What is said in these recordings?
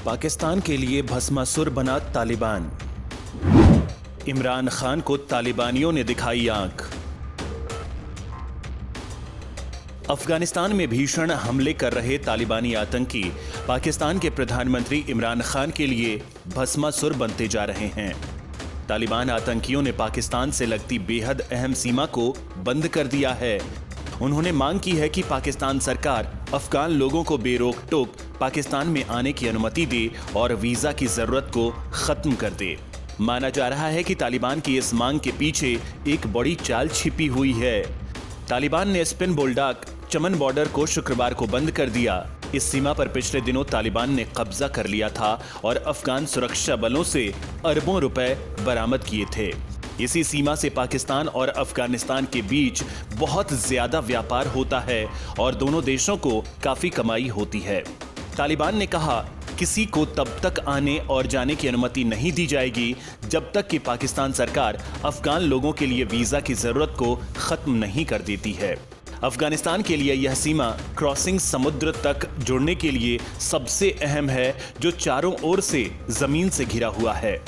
पाकिस्तान के लिए भस्मासुर बना तालिबान। इमरान खान को तालिबानियों ने दिखाई आंख। अफगानिस्तान में भीषण हमले कर रहे तालिबानी आतंकी पाकिस्तान के प्रधानमंत्री इमरान खान के लिए भस्मासुर बनते जा रहे हैं। तालिबान आतंकियों ने पाकिस्तान से लगती बेहद अहम सीमा को बंद कर दिया है। उन्होंने मांग की है कि पाकिस्तान सरकार अफगान लोगों को बेरोक टोक पाकिस्तान में आने की अनुमति दे और वीजा की जरूरत को खत्म कर दे। माना जा रहा है कि तालिबान की इस मांग के पीछे एक बड़ी चाल छिपी हुई है। तालिबान ने स्पिन बोल्डाक चमन बॉर्डर को शुक्रवार को बंद कर दिया। इस सीमा पर पिछले दिनों तालिबान ने कब्जा कर लिया था और अफगान सुरक्षा बलों से अरबों रुपए बरामद किए थे। इसी सीमा से पाकिस्तान और अफगानिस्तान के बीच बहुत ज्यादा व्यापार होता है और दोनों देशों को काफी कमाई होती है। तालिबान ने कहा, किसी को तब तक आने और जाने की अनुमति नहीं दी जाएगी जब तक कि पाकिस्तान सरकार अफगान लोगों के लिए वीजा की जरूरत को खत्म नहीं कर देती है। अफगानिस्तान के लिए यह सीमा क्रॉसिंग समुद्र तक जुड़ने के लिए सबसे अहम है, जो चारों ओर से जमीन से घिरा हुआ है।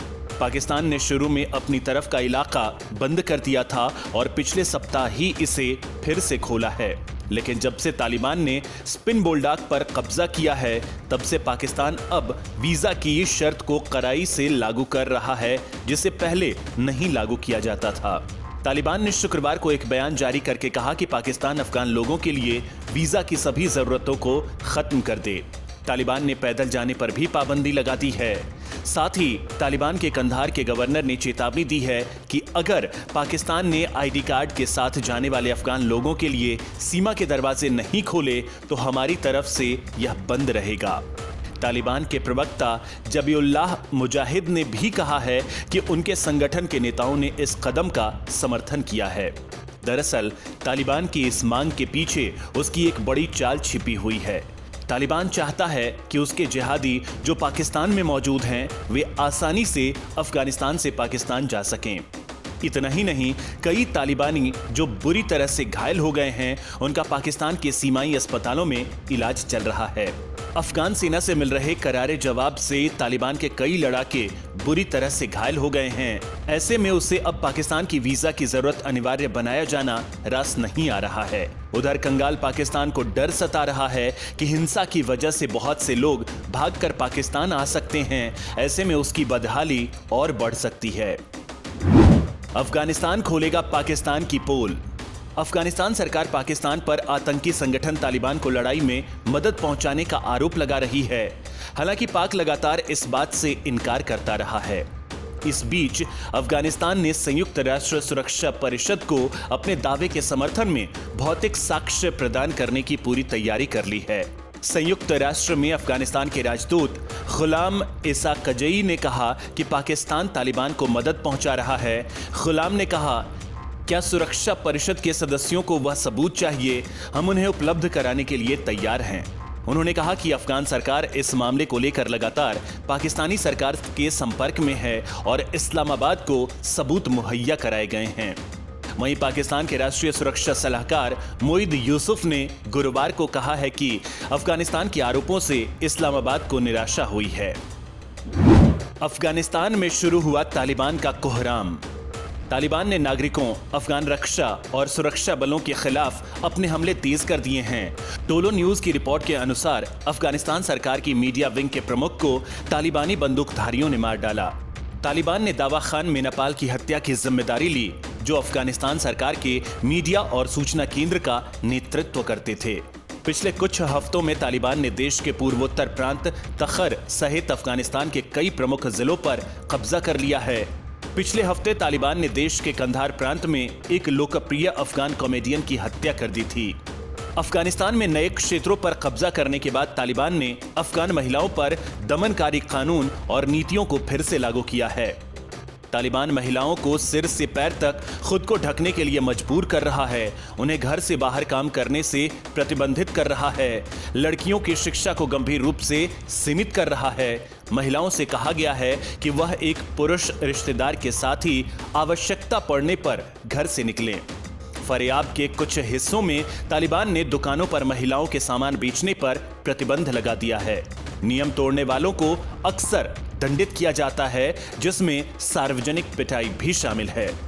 पाकिस्तान ने शुरू में अपनी तरफ का इलाका बंद कर दिया था और पिछले सप्ताह ही इसे फिर से खोला है, लेकिन जब से तालिबान ने स्पिन बोल्डाक पर कब्जा किया है तब से पाकिस्तान अब वीजा की शर्त को कड़ाई से लागू कर रहा है, जिसे पहले नहीं लागू किया जाता था। तालिबान ने शुक्रवार को एक बयान जारी करके कहा कि पाकिस्तान अफगान लोगों के लिए वीजा की सभी जरूरतों को खत्म कर दे। तालिबान ने पैदल जाने पर भी पाबंदी लगा दी है। साथ ही तालिबान के कंधार के गवर्नर ने चेतावनी दी है कि अगर पाकिस्तान ने आईडी कार्ड के साथ जाने वाले अफगान लोगों के लिए सीमा के दरवाजे नहीं खोले तो हमारी तरफ से यह बंद रहेगा। तालिबान के प्रवक्ता जबीउल्लाह मुजाहिद ने भी कहा है कि उनके संगठन के नेताओं ने इस कदम का समर्थन किया है। दरअसल तालिबान की इस मांग के पीछे उसकी एक बड़ी चाल छिपी हुई है। तालिबान चाहता है कि उसके जिहादी जो पाकिस्तान में मौजूद हैं, वे आसानी से अफगानिस्तान से पाकिस्तान जा सकें। इतना ही नहीं, कई तालिबानी जो बुरी तरह से घायल हो गए हैं, उनका पाकिस्तान के सीमाई अस्पतालों में इलाज चल रहा है। अफगान सेना से मिल रहे करारे जवाब से तालिबान के कई लड़ाके बुरी तरह से घायल हो गए हैं। ऐसे में उसे अब पाकिस्तान की वीजा की जरूरत अनिवार्य बनाया जाना रास नहीं आ रहा है। उधर कंगाल पाकिस्तान को डर सता रहा है कि हिंसा की वजह से बहुत से लोग भागकर पाकिस्तान आ सकते हैं। ऐसे में उसकी बदहाली और बढ़ सकती है। अफगानिस्तान खोलेगा पाकिस्तान की पोल। अफगानिस्तान सरकार पाकिस्तान पर आतंकी संगठन तालिबान को लड़ाई में मदद पहुंचाने का आरोप लगा रही है। हालांकि पाक लगातार इस बात से इनकार करता रहा है। इस बीच अफगानिस्तान ने संयुक्त राष्ट्र सुरक्षा परिषद को अपने दावे के समर्थन में भौतिक साक्ष्य प्रदान करने की पूरी तैयारी कर ली है। संयुक्त राष्ट्र में अफगानिस्तान के राजदूत गुलाम इसाकजई ने कहा कि पाकिस्तान तालिबान को मदद पहुंचा रहा है। गुलाम ने कहा, क्या सुरक्षा परिषद के सदस्यों को वह सबूत चाहिए? हम उन्हें उपलब्ध कराने के लिए तैयार हैं। उन्होंने कहा कि अफगान सरकार इस मामले को लेकर लगातार पाकिस्तानी सरकार के संपर्क में है और इस्लामाबाद को सबूत मुहैया कराए गए हैं। वहीं पाकिस्तान के राष्ट्रीय सुरक्षा सलाहकार मोईद यूसुफ ने गुरुवार को कहा है कि अफगानिस्तान के आरोपों से इस्लामाबाद को निराशा हुई है। अफगानिस्तान में शुरू हुआ तालिबान का कोहराम। तालिबान ने नागरिकों, अफगान रक्षा और सुरक्षा बलों के खिलाफ अपने हमले तेज कर दिए हैं। टोलो न्यूज की रिपोर्ट के अनुसार अफगानिस्तान सरकार की मीडिया विंग के प्रमुख को तालिबानी बंदूकधारियों ने मार डाला। तालिबान ने दावा खान मेनापाल की हत्या की जिम्मेदारी ली, जो अफगानिस्तान सरकार के मीडिया और सूचना केंद्र का नेतृत्व करते थे। पिछले कुछ हफ्तों में तालिबान ने देश के पूर्वोत्तर प्रांत तखर सहित अफगानिस्तान के कई प्रमुख जिलों पर कब्जा कर लिया है। पिछले हफ्ते तालिबान ने देश के कंधार प्रांत में एक लोकप्रिय अफगान कॉमेडियन की हत्या कर दी थी। अफगानिस्तान में नए क्षेत्रों पर कब्जा करने के बाद तालिबान ने अफगान महिलाओं पर दमनकारी कानून और नीतियों को फिर से लागू किया है। तालिबान महिलाओं को सिर से पैर तक खुद को ढकने के लिए मजबूर कर रहा है। उन्हें घर से बाहर काम करने से प्रतिबंधित कर रहा है। लड़कियों की शिक्षा को गंभीर रूप से सीमित कर रहा है। महिलाओं से कहा गया है कि वह एक पुरुष रिश्तेदार के साथ ही आवश्यकता पड़ने पर घर से निकलें। फरियाब के कुछ हिस्सों में तालिबान ने दुकानों पर महिलाओं के सामान बेचने पर प्रतिबंध लगा दिया है। नियम तोड़ने वालों को अक्सर दंडित किया जाता है, जिसमें सार्वजनिक पिटाई भी शामिल है।